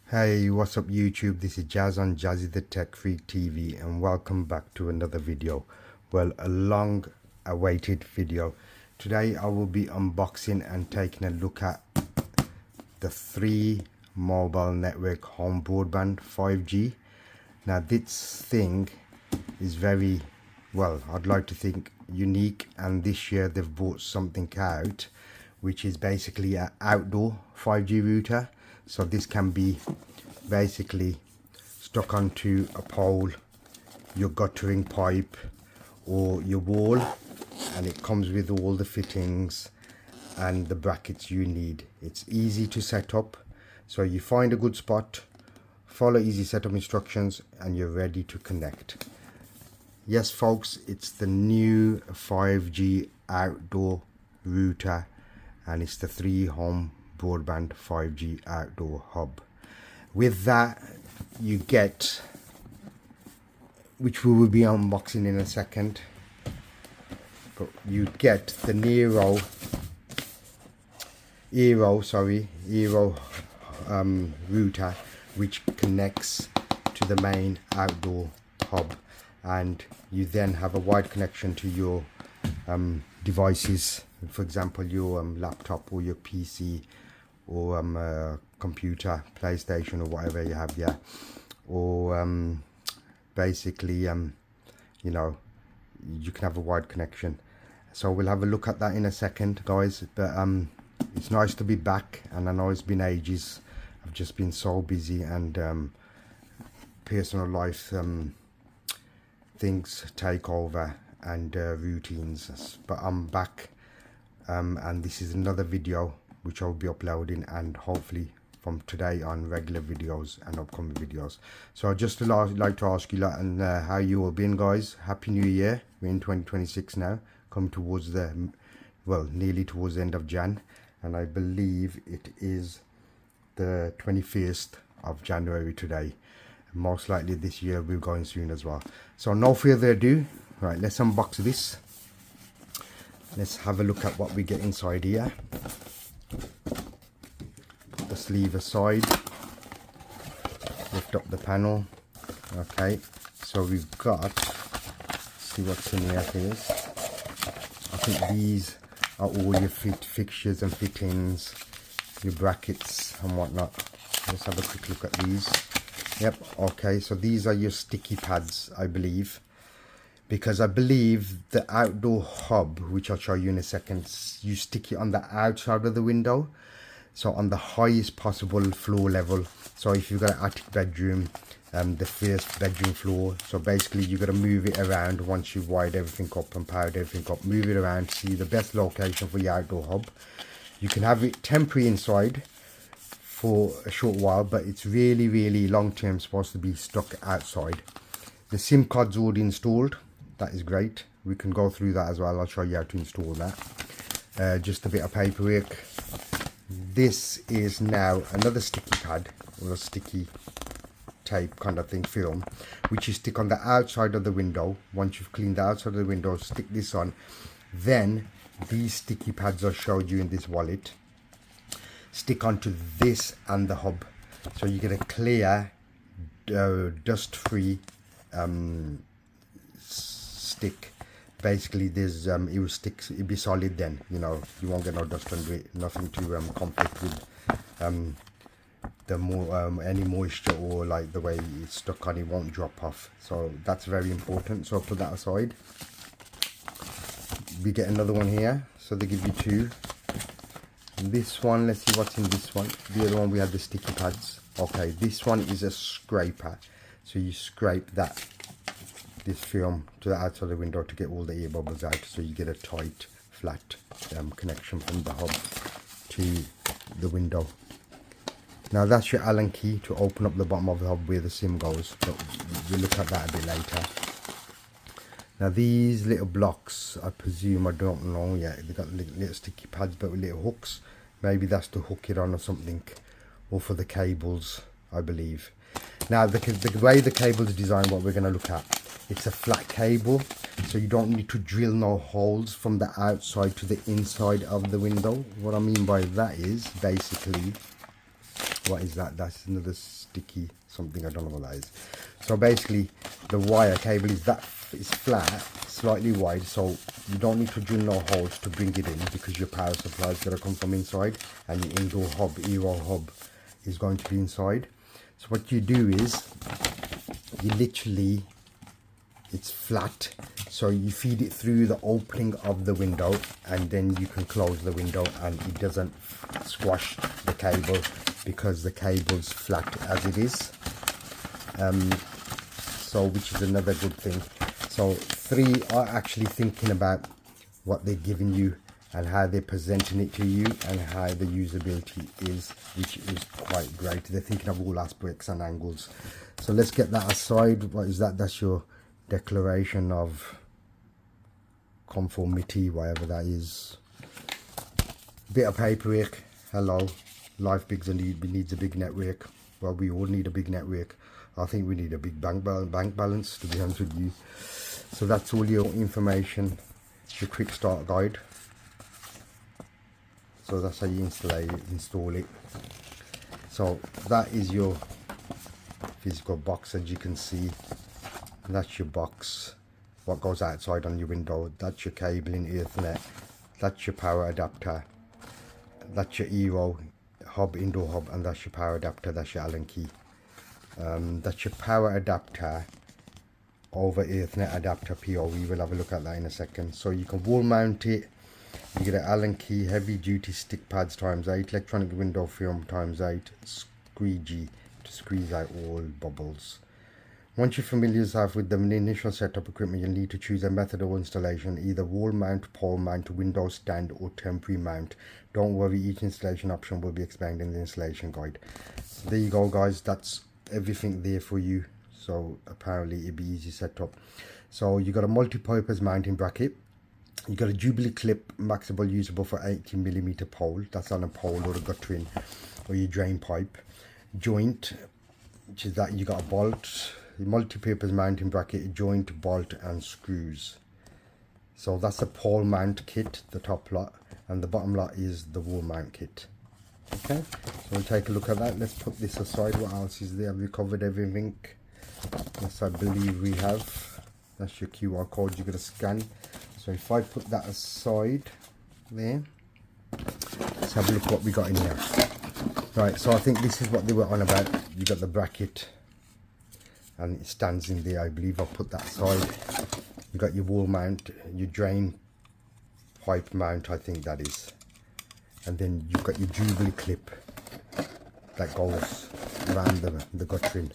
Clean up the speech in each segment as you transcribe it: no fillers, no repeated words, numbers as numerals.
Hey, what's up YouTube? This is Jazz on Jazzy the Tech Freak TV and welcome back to another video. Well, a long awaited video. Today I will be unboxing and taking a look at the 3 mobile network home broadband 5G. Now this thing is very, well, I'd like to think unique, and this year they've brought something out which is basically an outdoor 5G router. So this can be basically stuck onto a pole, your guttering pipe or your wall, and it comes with all the fittings and the brackets you need. It's easy to set up, so you find a good spot, follow easy setup instructions and you're ready to connect. Yes folks, it's the new 5G outdoor router, and it's the 3 home broadband 5G outdoor hub. With that you get, which we will be unboxing in a second, but you get the Eero router, which connects to the main outdoor hub, and you then have a wide connection to your devices, for example your laptop or your PC or computer, PlayStation or whatever you have there, or basically you know, you can have a wide connection. So we'll have a look at that in a second guys, but it's nice to be back, and I know it's been ages. I've just been so busy, and personal life things take over, and routines, but I'm back, and this is another video which I'll be uploading, and hopefully from today on regular videos and upcoming videos. So I'd just like to ask you and how you all been guys. Happy New Year. We're in 2026 now, coming towards the, well, nearly towards the end of Jan, and I believe it is the 21st of January today. Most likely this year we're going soon as well. So no further ado, right, let's unbox this. Let's have a look at what we get inside here. Put the sleeve aside, lift up the panel. Okay, so we've got, see what's in here is, I think these are all your fixtures and fittings, your brackets and whatnot. Let's have a quick look at these. Yep, okay, so these are your sticky pads, I believe, because I believe the outdoor hub, which I'll show you in a second, you stick it on the outside of the window, so on the highest possible floor level. So if you've got an attic bedroom, the first bedroom floor, so basically you got to move it around once you've wired everything up and powered everything up, move it around to see the best location for your outdoor hub. You can have it temporary inside for a short while, but it's really long term supposed to be stuck outside. The SIM card's already installed. That is great. We can go through that as well. I'll show you how to install that. Just a bit of paperwork. This is now another sticky pad, or a sticky tape kind of thing, film, which you stick on the outside of the window. Once you've cleaned the outside of the window, stick this on. Then these sticky pads I showed you in this wallet stick onto this and the hub, so you get a clear dust-free stick. Basically there's it will stick, it'll be solid then, you know, you won't get no dust under it, nothing to conflict with the more any moisture, or like the way it's stuck on, it won't drop off. So that's very important, so I'll put that aside. We get another one here, so they give you 2. This one, let's see what's in this one. The other one we have the sticky pads. Okay, this one is a scraper, so you scrape this film to the outside of the window to get all the air bubbles out, so you get a tight flat connection from the hub to the window. Now that's your Allen key to open up the bottom of the hub where the SIM goes, but we'll look at that a bit later. Now these little blocks, I presume, I don't know yet, they've got little sticky pads but with little hooks. Maybe that's to hook it on or something, or for the cables, I believe. Now the way the cable is designed, what we're going to look at, it's a flat cable, so you don't need to drill no holes from the outside to the inside of the window. What I mean by that is, basically, What is that? That's another sticky something, I don't know what that is. So basically the wire cable is flat, slightly wide, so you don't need to drill no holes to bring it in, because your power supply is going to come from inside, and your indoor hub, Eero hub, is going to be inside. So what you do is you literally, it's flat, so you feed it through the opening of the window, and then you can close the window and it doesn't squash the cable, because the cable's flat as it is. So which is another good thing. So 3 are actually thinking about what they're giving you and how they're presenting it to you and how the usability is, which is quite great. They're thinking of all aspects and angles. So let's get that aside. What is that? That's your declaration of conformity, whatever that is. Bit of paperwork. Hello, life needs a big network. Well, we all need a big network. I think we need a big bank balance, to be honest with you. So that's all your information, your quick start guide. So that's how you install it. So that is your physical box, as you can see. That's your box, what goes outside on your window. That's your cabling, Ethernet. That's your power adapter. That's your Eero hub, indoor hub, and that's your power adapter. That's your Allen key. That's your power adapter over Ethernet adapter POE. We'll have a look at that in a second. So you can wall mount it. You get an Allen key, heavy duty stick pads ×8, electronic window film ×8, squeegee to squeeze out all bubbles. Once you're familiar with the initial setup equipment, you'll need to choose a method of installation, either wall mount, pole mount, window stand, or temporary mount. Don't worry, each installation option will be explained in the installation guide. So there you go, guys. That's everything there for you. So apparently it'll be easy setup. So you got a multi-purpose mounting bracket. You got a Jubilee clip, maxable usable for 80mm pole. That's on a pole or a guttering or your drain pipe. Joint, which is that you got a bolt, multi-purpose mounting bracket, joint, bolt and screws. So that's the pole mount kit, the top lot, and the bottom lot is the wall mount kit. Okay, so we'll take a look at that. Let's put this aside. What else is there? Have we covered everything? Yes, I believe we have. That's your QR code you're going to scan. So if I put that aside there, let's have a look what we got in here. Right, so I think this is what they were on about. You got the bracket and it stands in there. I believe I'll put that aside. You got your wall mount, your drain pipe mount, I think that is. And then you've got your Jubilee clip that goes around the guttering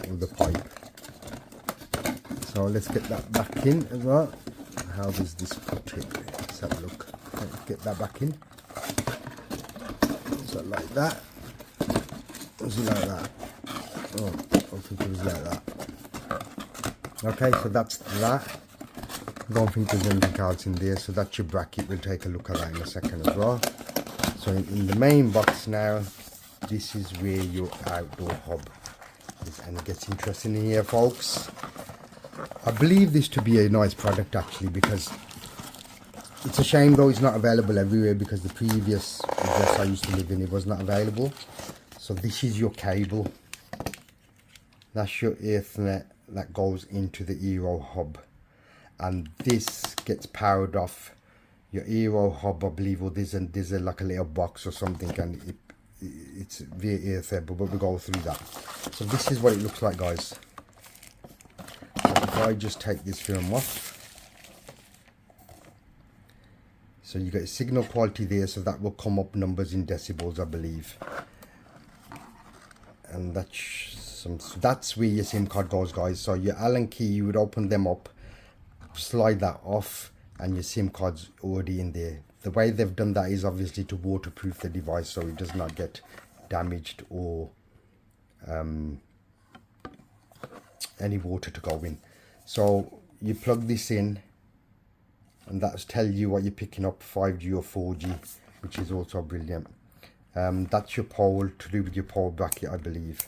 or the pipe. So let's get that back in as well. How does this put it? Let's have a look. Let's get that back in. So like that. Was it like that? Oh, I think it was like that. Okay, so that's that. I don't think there's anything else in there. So that's your bracket. We'll take a look at that in a second as well. So in the main box now, this is where your outdoor hub is, and it gets interesting in here, folks. I believe this to be a nice product actually, because it's a shame though it's not available everywhere, because the previous address I used to live in, it was not available. So this is your cable. That's your Ethernet that goes into the Eero hub, and this gets powered off your Eero hub, I believe, or there's like a little box or something, and it's via Ethernet, but we'll go through that. So this is what it looks like, guys. So if I just take this film off, so you get signal quality there, so that will come up numbers in decibels, I believe, and that's where your SIM card goes, guys. So your Allen key, you would open them up, slide that off, and your SIM card's already in there. The way they've done that is obviously to waterproof the device so it does not get damaged or any water to go in. So you plug this in, and that's tell you what you're picking up, 5G or 4G, which is also brilliant. That's your pole, to do with your pole bracket, I believe.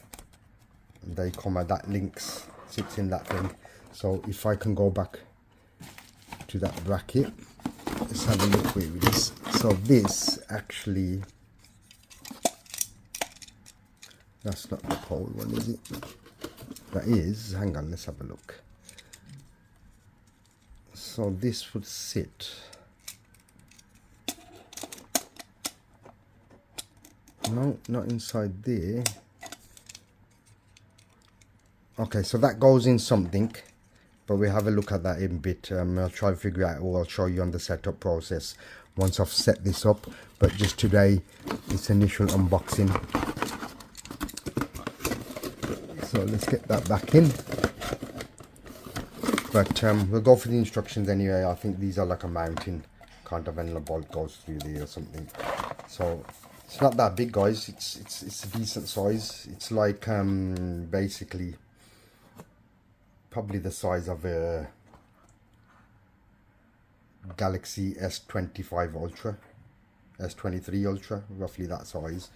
And they come out, that links, sits in that thing. So if I can go back to that bracket, let's have a look with this. So this actually That's not the pole one, is it? That is, hang on, let's have a look. So this would sit, no, not inside there. Okay, so that goes in something, but we'll have a look at that in a bit. I'll try to figure out, or I'll show you on the setup process once I've set this up. But just today, it's initial unboxing. So let's get that back in. But we'll go for the instructions anyway. I think these are like a mounting kind of, and the bolt goes through there or something. So it's not that big, guys. It's a decent size. It's like basically probably the size of a Galaxy S25 Ultra, S23 Ultra, roughly that size.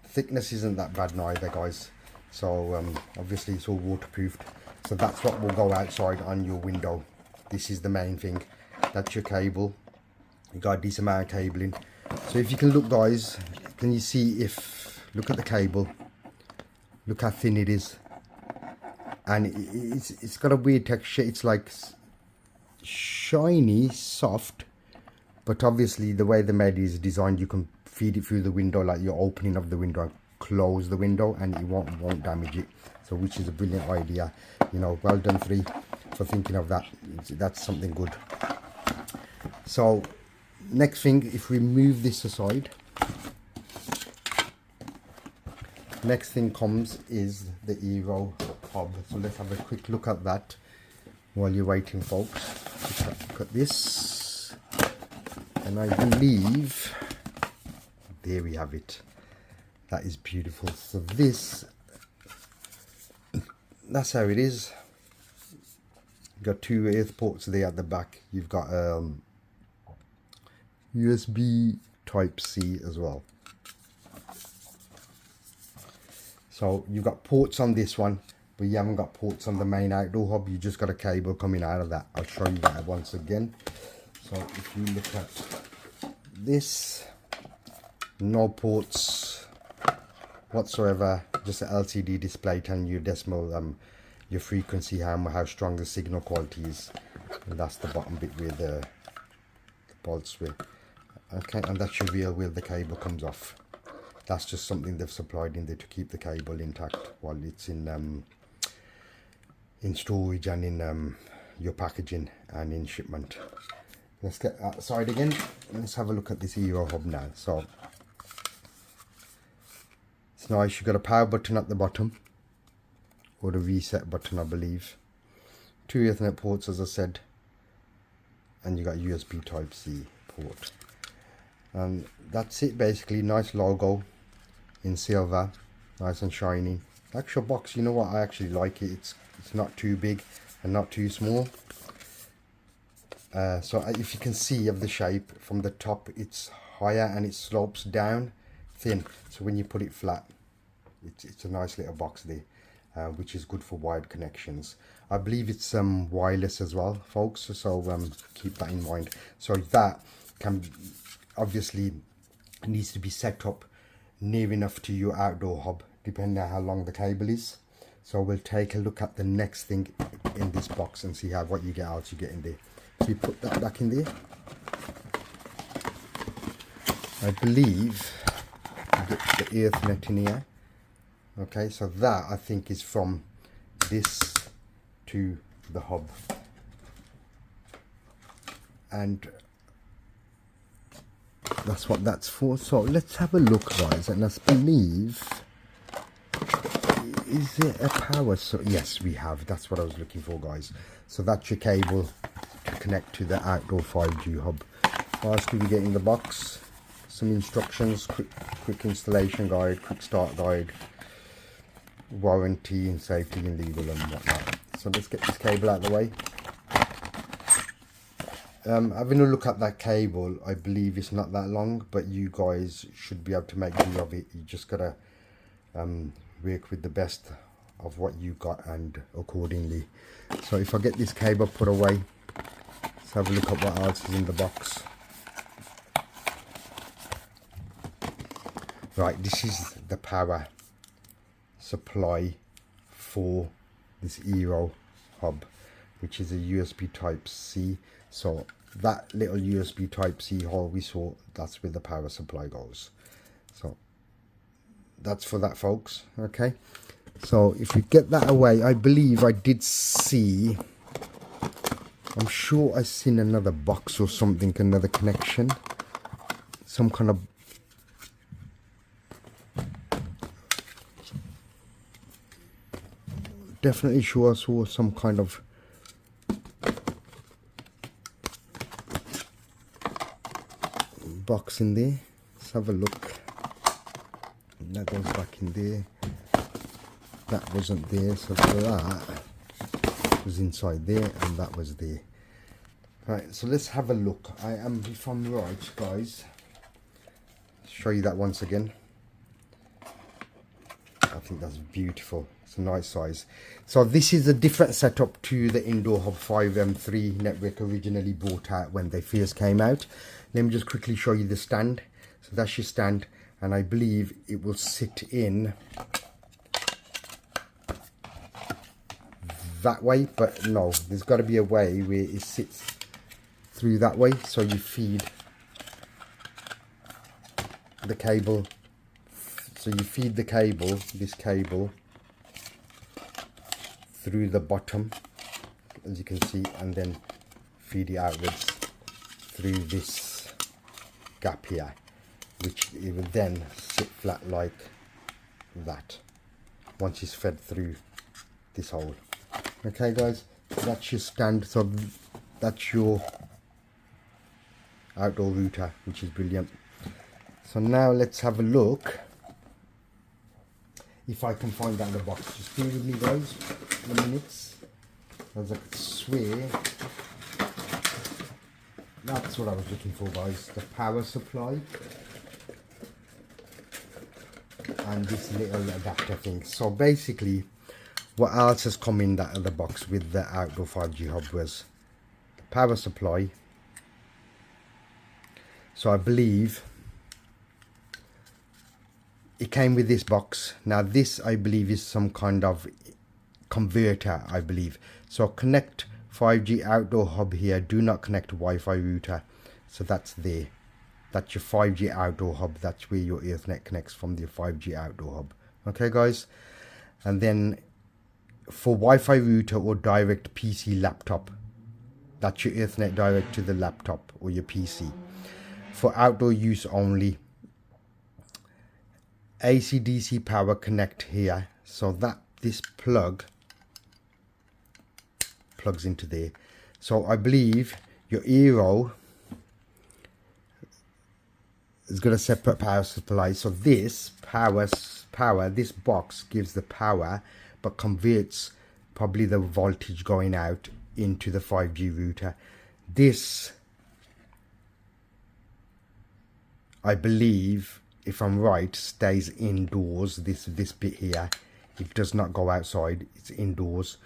Thickness isn't that bad neither, guys. So obviously it's all waterproofed. So that's what will go outside on your window. This is the main thing. That's your cable. You got a decent amount of cabling. So if you can look, guys, can you see if, look at the cable. Look how thin it is. And it's got a weird texture. It's like shiny, soft. But obviously the way the med is designed, you can feed it through the window, like you're opening of the window and close the window, and it won't damage it. So which is a brilliant idea, you know. Well done, Free, for thinking of that. That's something good. So next thing, if we move this aside, next thing comes is the Eero hub. So let's have a quick look at that while you're waiting, folks. Look at this, and I believe there we have it. That is beautiful. So this, that's how it is. You've got two earth ports there at the back. You've got USB type C as well. So you've got ports on this one, but you haven't got ports on the main outdoor hub. You just got a cable coming out of that. I'll show you that once again. So if you look at this, no ports whatsoever, just an LCD display telling you decimal, your frequency, how strong the signal quality is. And that's the bottom bit where the bolts were. Okay, and that's your real where the cable comes off. That's just something they've supplied in there to keep the cable intact while it's in storage and in your packaging and in shipment. Let's get outside again. Let's have a look at this Eero hub now. So it's nice. You've got a power button at the bottom, or the reset button, I believe. Two Ethernet ports, as I said, and you got USB type C port. And that's it basically. Nice logo in silver, nice and shiny. The actual box, you know what, I actually like it. It's not too big and not too small. So if you can see of the shape from the top, it's higher and it slopes down thin. So when you put it flat, it's a nice little box there, which is good for wired connections. I believe it's wireless as well, folks. So keep that in mind. So that can obviously needs to be set up near enough to your outdoor hub, depending on how long the cable is. So we'll take a look at the next thing in this box and see what you get out. You get in there. So we put that back in there. I believe you get the Ethernet in here. Okay, so that I think is from this to the hub, and that's what that's for. So let's have a look, guys, and let's believe, is it a power? So yes, we have. That's what I was looking for, guys. So that's your cable to connect to the outdoor 5G hub. What else do we get in the box? Some instructions, quick installation guide, quick start guide, warranty and safety and legal and whatnot. So let's get this cable out of the way. Having a look at that cable, I believe it's not that long, but you guys should be able to make do of it. You just gotta work with the best of what you got and accordingly. So if I get this cable put away, let's have a look at what else is in the box. Right, this is the power supply for this Eero hub, which is a USB type C. So that little USB type C hole we saw, that's where the power supply goes. So that's for that, folks. Okay, so if you get that away, I believe I did see, I'm sure I seen another box or something, another connection, some kind of, definitely sure I saw some kind of box in there. Let's have a look. That goes back in there. That wasn't there, so that was inside there, and that was there. Right, so let's have a look. I am, if I'm right, guys, show you that once again. I think that's beautiful. It's a nice size. So this is a different setup to the Indoor Hub 5M3 network originally brought out when they first came out. Let me just quickly show you the stand. So that's your stand, and I believe it will sit in that way, but no, there's got to be a way where it sits through that way, so you feed the cable, so you feed the cable, this cable, through the bottom, as you can see, and then feed it outwards through this gap here, which it would then sit flat like that once it's fed through this hole. Okay guys, that's your stand. So that's your outdoor router, which is brilliant. So now let's have a look if I can find that in the box. Just bear with me guys in minutes, as I could swear that's what I was looking for, guys. The power supply and this little adapter thing. So basically what else has come in that other box with the outdoor 5G hub was the power supply. So I believe it came with this box. Now this, I believe, is some kind of converter, I believe. So connect 5G outdoor hub here, do not connect Wi-Fi router. So that's there. That's your 5G outdoor hub. That's where your Ethernet connects from the 5G outdoor hub. Okay guys, and then for Wi-Fi router or direct PC laptop, that's your Ethernet direct to the laptop or your PC. For outdoor use only, AC DC power connect here, so that this plug plugs into there. So I believe your Eero has got a separate power supply, so this power, this box gives the power but converts probably the voltage going out into the 5G router. This, I believe, if I'm right, stays indoors. This bit here, it does not go outside, it's indoors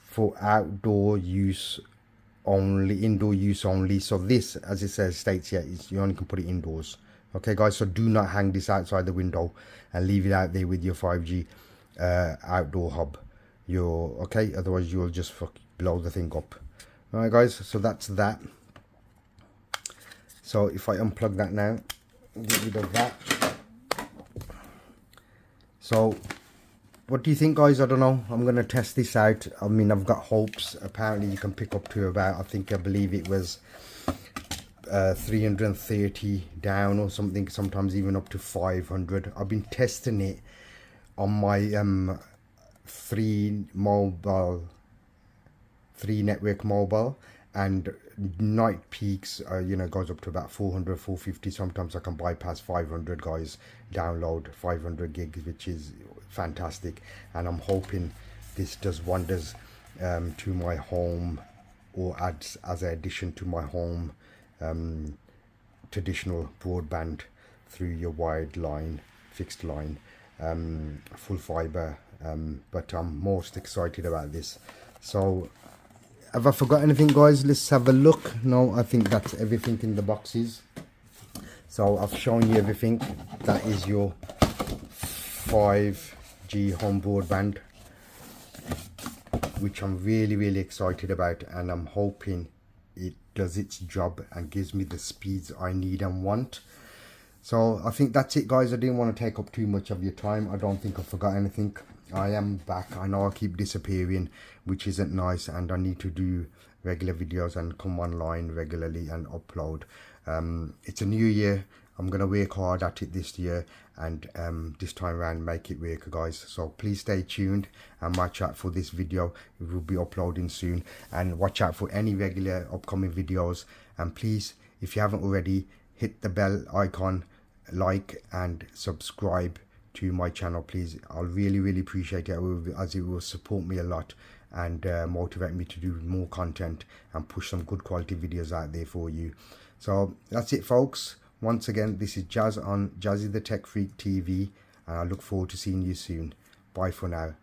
for outdoor use only, indoor use only. So this, as it says, states here, is you only can put it indoors. Okay guys, so do not hang this outside the window and leave it out there with your 5G outdoor hub. Okay, otherwise you'll just blow the thing up. Alright guys, so that's that. So if I unplug that now, get rid of that. So what do you think guys? I don't know, I'm going to test this out. I mean, I've got hopes. Apparently you can pick up to about, I believe it was 330 down or something, sometimes even up to 500. I've been testing it on my 3 network mobile, and night peaks you know, goes up to about 400, 450. Sometimes I can bypass 500 guys, download 500 gigs, which is fantastic. And I'm hoping this does wonders to my home, or adds as an addition to my home traditional broadband through your wired line, fixed line, full fiber. But I'm most excited about this. So have I forgot anything guys? Let's have a look. No, I think that's everything in the boxes. So I've shown you everything. That is your 5G home broadband, which I'm really excited about, and I'm hoping it does its job and gives me the speeds I need and want. So I think that's it, guys. I didn't want to take up too much of your time. I don't think I forgot anything. I am back. I know I keep disappearing, which isn't nice, and I need to do regular videos and come online regularly and upload. It's a new year. I'm gonna work hard at it this year, and this time around make it work, guys. So please stay tuned and watch out for this video. It will be uploading soon, and watch out for any regular upcoming videos. And please, if you haven't already, hit the bell icon, like and subscribe to my channel, please. I'll really appreciate it, as it will support me a lot and motivate me to do more content and push some good quality videos out there for you. So that's it, folks. Once again, this is Jazz on Jazzy the Tech Freak TV, and I look forward to seeing you soon. Bye for now.